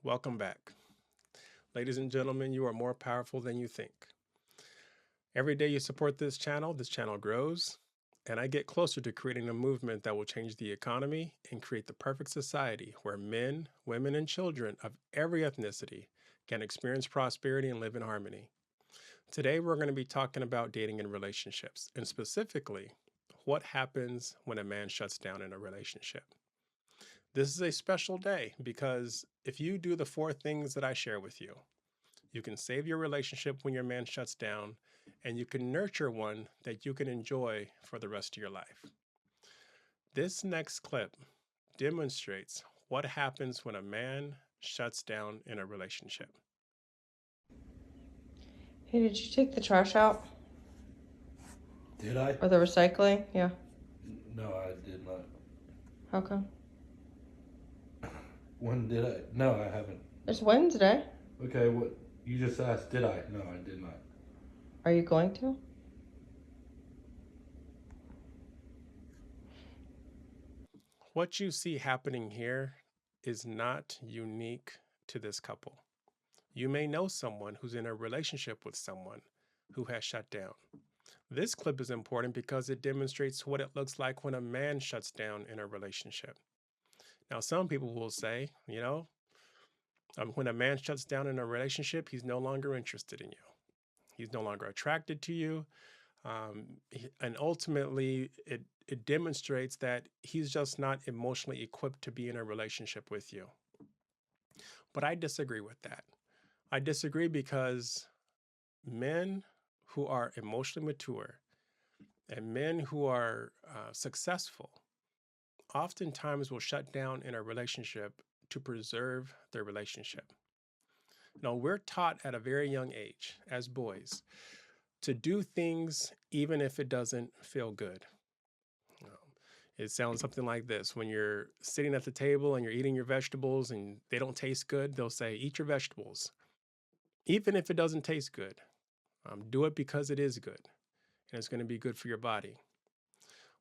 Welcome back. Ladies and gentlemen, you are more powerful than you think. Every day you support this channel grows, and I get closer to creating a movement that will change the economy and create the perfect society where men, women, and children of every ethnicity can experience prosperity and live in harmony. Today, we're going to be talking about dating and relationships, and specifically, what happens when a man shuts down in a relationship. This is a special day because if you do the four things that I share with you, you can save your relationship when your man shuts down, and you can nurture one that you can enjoy for the rest of your life. This next clip demonstrates what happens when a man shuts down in a relationship. Hey, did you take the trash out? Did I? Or the recycling? Yeah. No, I did not. How come? When did I? No, I haven't. It's Wednesday. Okay, what? You just asked, did I? No, I did not. Are you going to? What you see happening here is not unique to this couple. You may know someone who's in a relationship with someone who has shut down. This clip is important because it demonstrates what it looks like when a man shuts down in a relationship. Now, some people will say, when a man shuts down in a relationship, he's no longer interested in you. He's no longer attracted to you. And ultimately, it demonstrates that he's just not emotionally equipped to be in a relationship with you. But I disagree with that. I disagree because men who are emotionally mature and men who are successful oftentimes will shut down in a relationship to preserve their relationship. Now, we're taught at a very young age as boys to do things even if it doesn't feel good. It sounds something like this. When you're sitting at the table and you're eating your vegetables and they don't taste good, they'll say, eat your vegetables. Even if it doesn't taste good, do it because it is good and it's going to be good for your body.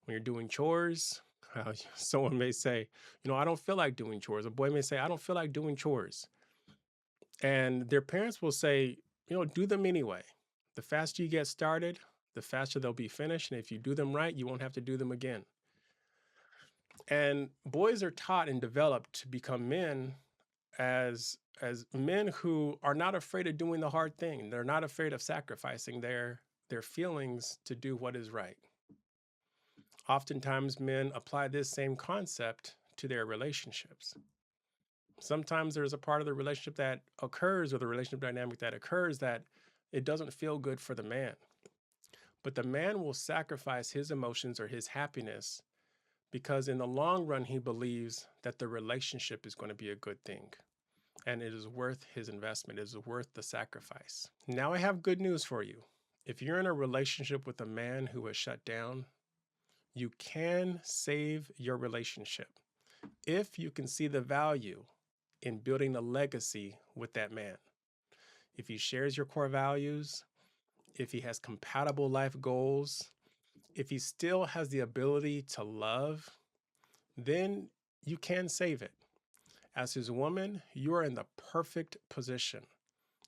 When you're doing chores, someone may say, I don't feel like doing chores. A boy may say, I don't feel like doing chores. And their parents will say, do them anyway. The faster you get started, the faster they'll be finished. And if you do them right, you won't have to do them again. And boys are taught and developed to become men as men who are not afraid of doing the hard thing. They're not afraid of sacrificing their feelings to do what is right. Oftentimes, men apply this same concept to their relationships. Sometimes there's a part of the relationship that occurs, or the relationship dynamic that occurs, that it doesn't feel good for the man. But the man will sacrifice his emotions or his happiness because in the long run, he believes that the relationship is going to be a good thing. And it is worth his investment. It is worth the sacrifice. Now I have good news for you. If you're in a relationship with a man who has shut down, you can save your relationship if you can see the value in building a legacy with that man. If he shares your core values, if he has compatible life goals, if he still has the ability to love, then you can save it. As his woman, you are in the perfect position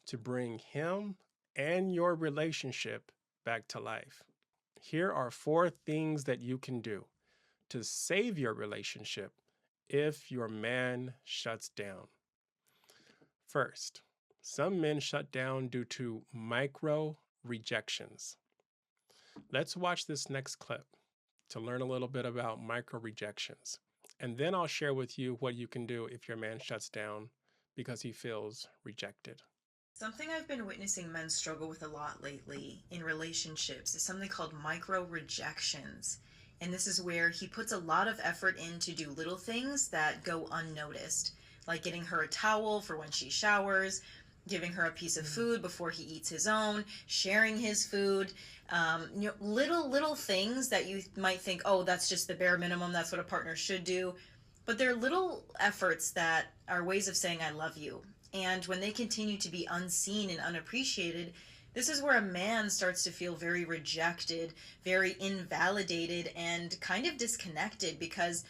to bring him and your relationship back to life. Here are four things that you can do to save your relationship if your man shuts down. First, some men shut down due to micro rejections. Let's watch this next clip to learn a little bit about micro rejections. And then I'll share with you what you can do if your man shuts down because he feels rejected. Something I've been witnessing men struggle with a lot lately in relationships is something called micro rejections. And this is where he puts a lot of effort in to do little things that go unnoticed, like getting her a towel for when she showers, giving her a piece of food before he eats his own, sharing his food. Little things that you might think, oh, that's just the bare minimum. That's what a partner should do. But they're little efforts that are ways of saying I love you. And when they continue to be unseen and unappreciated, this is where a man starts to feel very rejected, very invalidated, and kind of disconnected because,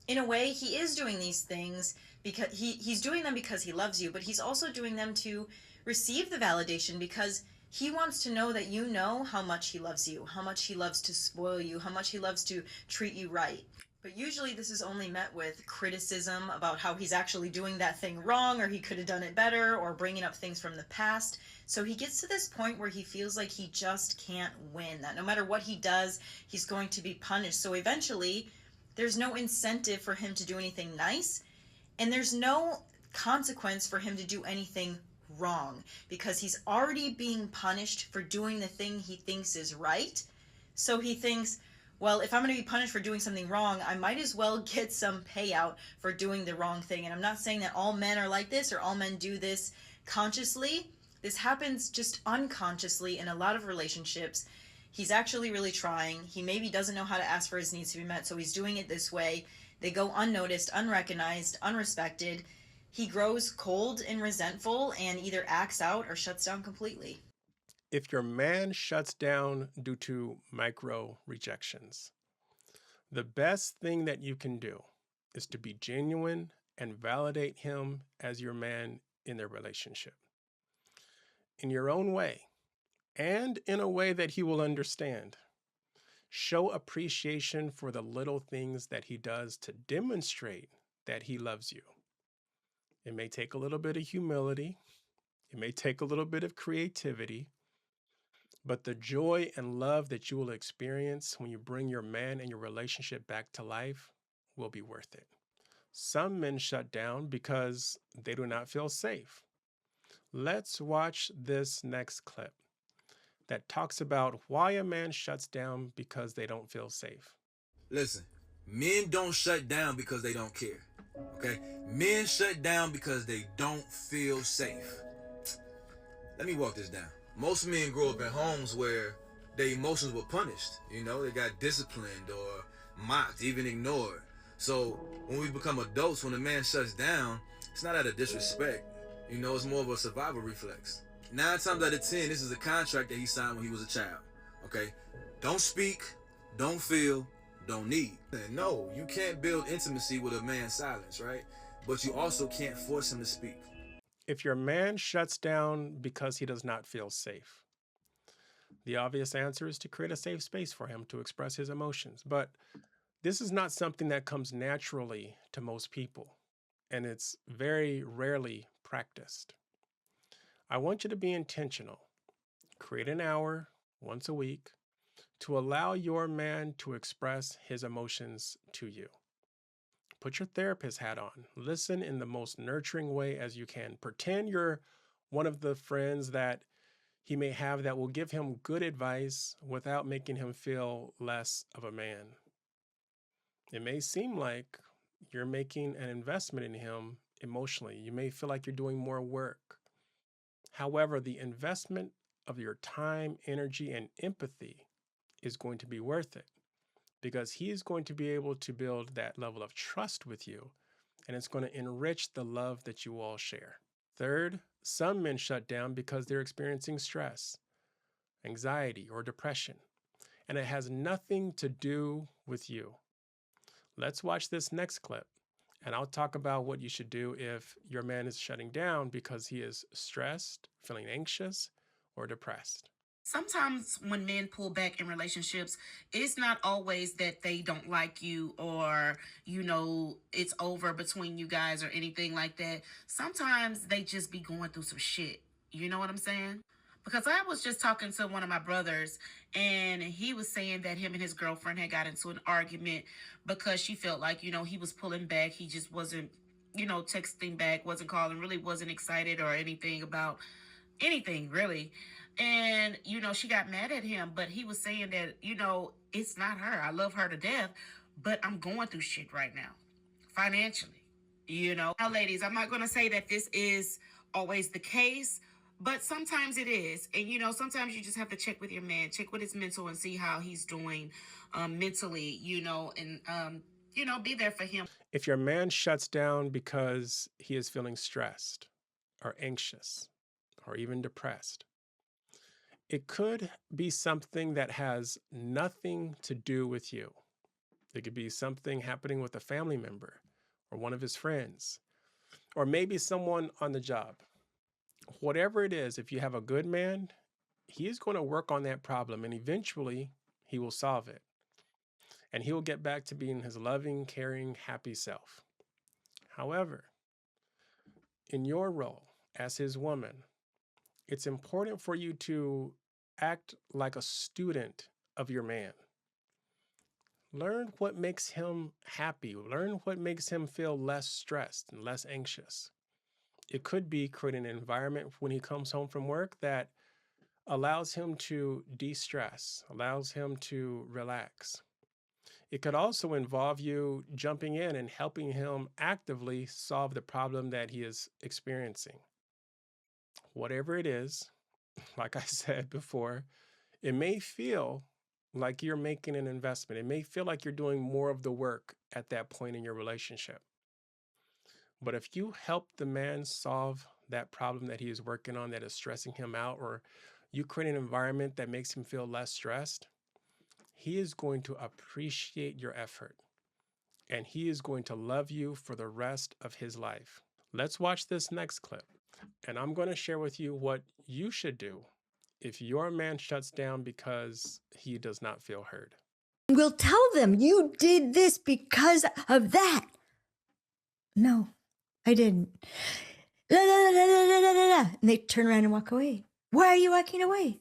in a way, he is doing these things because he's doing them because he loves you, but he's also doing them to receive the validation because he wants to know that you know how much he loves you, how much he loves to spoil you, how much he loves to treat you right. But usually this is only met with criticism about how he's actually doing that thing wrong or he could have done it better or bringing up things from the past. So he gets to this point where he feels like he just can't win, that no matter what he does, he's going to be punished. So eventually, there's no incentive for him to do anything nice, and there's no consequence for him to do anything wrong because he's already being punished for doing the thing he thinks is right. So he thinks, well, if I'm going to be punished for doing something wrong, I might as well get some payout for doing the wrong thing. And I'm not saying that all men are like this or all men do this consciously. This happens just unconsciously in a lot of relationships. He's actually really trying. He maybe doesn't know how to ask for his needs to be met, so he's doing it this way. They go unnoticed, unrecognized, unrespected. He grows cold and resentful and either acts out or shuts down completely. If your man shuts down due to micro rejections, the best thing that you can do is to be genuine and validate him as your man in their relationship in your own way and in a way that he will understand. Show appreciation for the little things that he does to demonstrate that he loves you. It may take a little bit of humility, it may take a little bit of creativity, but the joy and love that you will experience when you bring your man and your relationship back to life will be worth it. Some men shut down because they do not feel safe. Let's watch this next clip that talks about why a man shuts down because they don't feel safe. Listen, men don't shut down because they don't care. Okay? Men shut down because they don't feel safe. Let me walk this down. Most men grow up in homes where their emotions were punished. You know, they got disciplined or mocked, even ignored. So when we become adults, when a man shuts down, it's not out of disrespect. You know, it's more of a survival reflex. 9 times out of 10, this is a contract that he signed when he was a child. Okay? Don't speak, don't feel, don't need. And no, you can't build intimacy with a man's silence, right? But you also can't force him to speak. If your man shuts down because he does not feel safe, the obvious answer is to create a safe space for him to express his emotions. But this is not something that comes naturally to most people, and it's very rarely practiced. I want you to be intentional. Create an hour once a week to allow your man to express his emotions to you. Put your therapist hat on. Listen in the most nurturing way as you can. Pretend you're one of the friends that he may have that will give him good advice without making him feel less of a man. It may seem like you're making an investment in him emotionally. You may feel like you're doing more work. However, the investment of your time, energy, and empathy is going to be worth it because he is going to be able to build that level of trust with you, and it's going to enrich the love that you all share. Third, some men shut down because they're experiencing stress, anxiety, or depression, and it has nothing to do with you. Let's watch this next clip, and I'll talk about what you should do if your man is shutting down because he is stressed, feeling anxious, or depressed. Sometimes when men pull back in relationships, it's not always that they don't like you or, it's over between you guys or anything like that. Sometimes they just be going through some shit. You know what I'm saying? Because I was just talking to one of my brothers and he was saying that him and his girlfriend had got into an argument because she felt like, he was pulling back. He just wasn't, texting back, wasn't calling, really wasn't excited or anything about anything really. And she got mad at him, but he was saying that it's not her. I love her to death, but I'm going through shit right now financially. Now ladies, I'm not going to say that this is always the case, but sometimes it is. And sometimes you just have to check with your man, check with his mental and see how he's doing mentally, and be there for him. If your man shuts down because he is feeling stressed or anxious or even depressed, it could be something that has nothing to do with you. It could be something happening with a family member or one of his friends. or maybe someone on the job. Whatever it is, if you have a good man, he is going to work on that problem and eventually he will solve it. And he will get back to being his loving, caring, happy self. However, in your role as his woman, it's important for you to act like a student of your man. Learn what makes him happy. Learn what makes him feel less stressed and less anxious. It could be creating an environment when he comes home from work that allows him to de stress, allows him to relax. It could also involve you jumping in and helping him actively solve the problem that he is experiencing. Whatever it is, like I said before, it may feel like you're making an investment. It may feel like you're doing more of the work at that point in your relationship. But if you help the man solve that problem that he is working on that is stressing him out, or you create an environment that makes him feel less stressed, he is going to appreciate your effort and he is going to love you for the rest of his life. Let's watch this next clip, and I'm going to share with you what you should do if your man shuts down because he does not feel heard. We'll tell them you did this because of that. No, I didn't. La, la, la, la, la, la, la, la. And they turn around and walk away. Why are you walking away?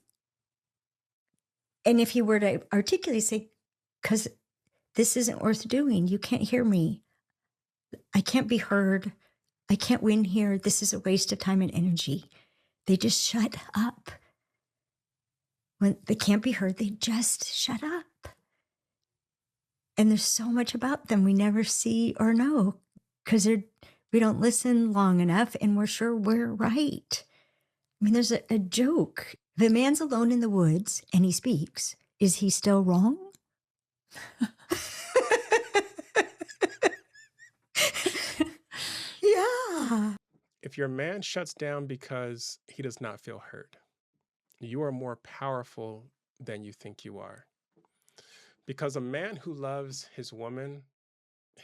And if he were to articulate, say, because this isn't worth doing. You can't hear me. I can't be heard. I can't win here. This is a waste of time and energy. They just shut up. When they can't be heard, they just shut up. And there's so much about them we never see or know because we don't listen long enough and we're sure we're right. I mean, there's a joke. If a man's alone in the woods and he speaks, is he still wrong? Yeah. If your man shuts down because he does not feel heard, you are more powerful than you think you are. Because a man who loves his woman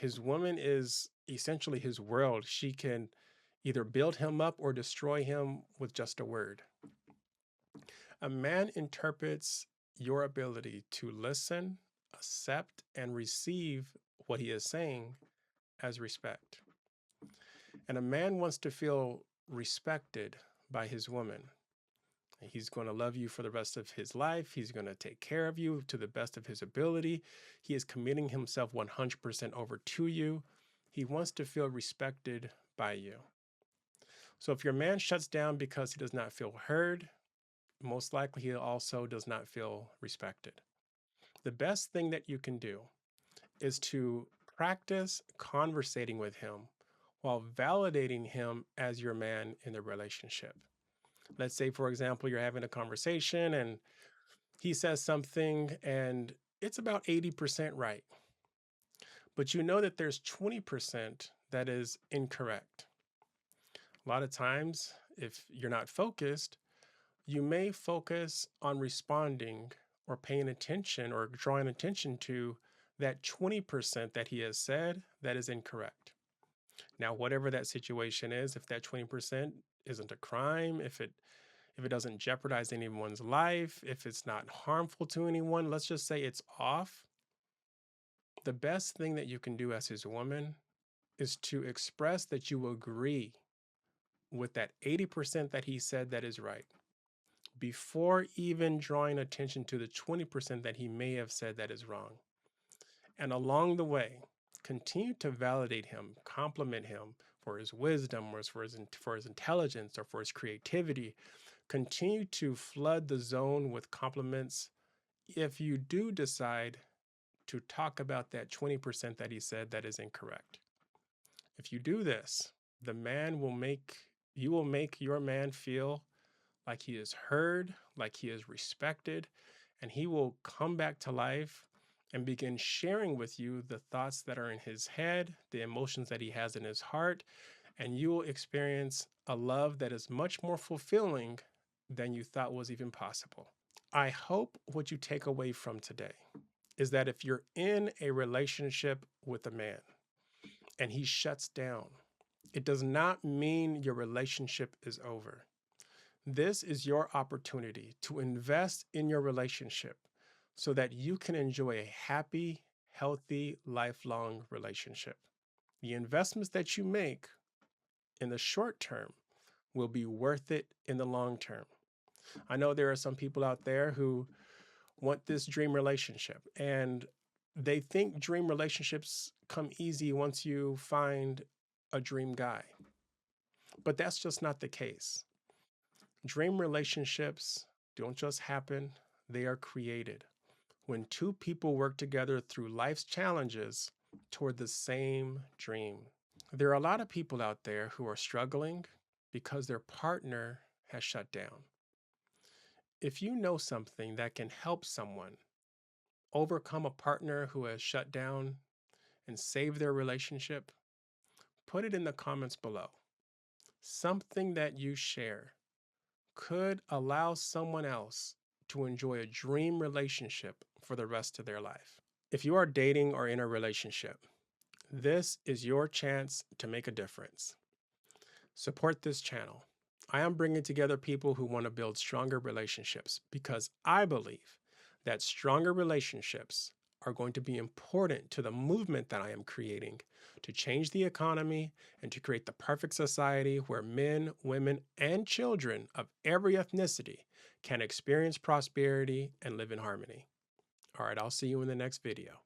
is essentially his world. She can either build him up or destroy him with just a word. A man interprets your ability to listen, accept, and receive what he is saying as respect. And a man wants to feel respected by his woman. He's going to love you for the rest of his life. He's going to take care of you to the best of his ability. He is committing himself 100% over to you. He wants to feel respected by you. So if your man shuts down because he does not feel heard, most likely he also does not feel respected. The best thing that you can do is to practice conversating with him while validating him as your man in the relationship. Let's say, for example, you're having a conversation and he says something and it's about 80% right. But you know that there's 20% that is incorrect. A lot of times, if you're not focused, you may focus on responding or paying attention or drawing attention to that 20% that he has said that is incorrect. Now, whatever that situation is, if that 20% isn't a crime, if it doesn't jeopardize anyone's life, if it's not harmful to anyone, let's just say it's off. The best thing that you can do as his woman is to express that you agree with that 80% that he said that is right, before even drawing attention to the 20% that he may have said that is wrong. And along the way, continue to validate him, compliment him for his wisdom or for his intelligence or for his creativity. Continue to flood the zone with compliments if you do decide to talk about that 20% that he said that is incorrect. If you do this, you will make your man feel like he is heard, like he is respected, and he will come back to life and begin sharing with you the thoughts that are in his head, the emotions that he has in his heart, and you will experience a love that is much more fulfilling than you thought was even possible. I hope what you take away from today is that if you're in a relationship with a man and he shuts down It does not mean your relationship is over. This is your opportunity to invest in your relationship so that you can enjoy a happy, healthy, lifelong relationship. The investments that you make in the short term will be worth it in the long term. I know there are some people out there who want this dream relationship, and they think dream relationships come easy once you find a dream guy. But that's just not the case. Dream relationships don't just happen, they are created when two people work together through life's challenges toward the same dream. There are a lot of people out there who are struggling because their partner has shut down. If you know something that can help someone overcome a partner who has shut down and save their relationship, put it in the comments below. Something that you share could allow someone else to enjoy a dream relationship for the rest of their life. If you are dating or in a relationship, this is your chance to make a difference. Support this channel. I am bringing together people who want to build stronger relationships because I believe that stronger relationships are going to be important to the movement that I am creating to change the economy and to create the perfect society where men, women, and children of every ethnicity can experience prosperity and live in harmony. All right, I'll see you in the next video.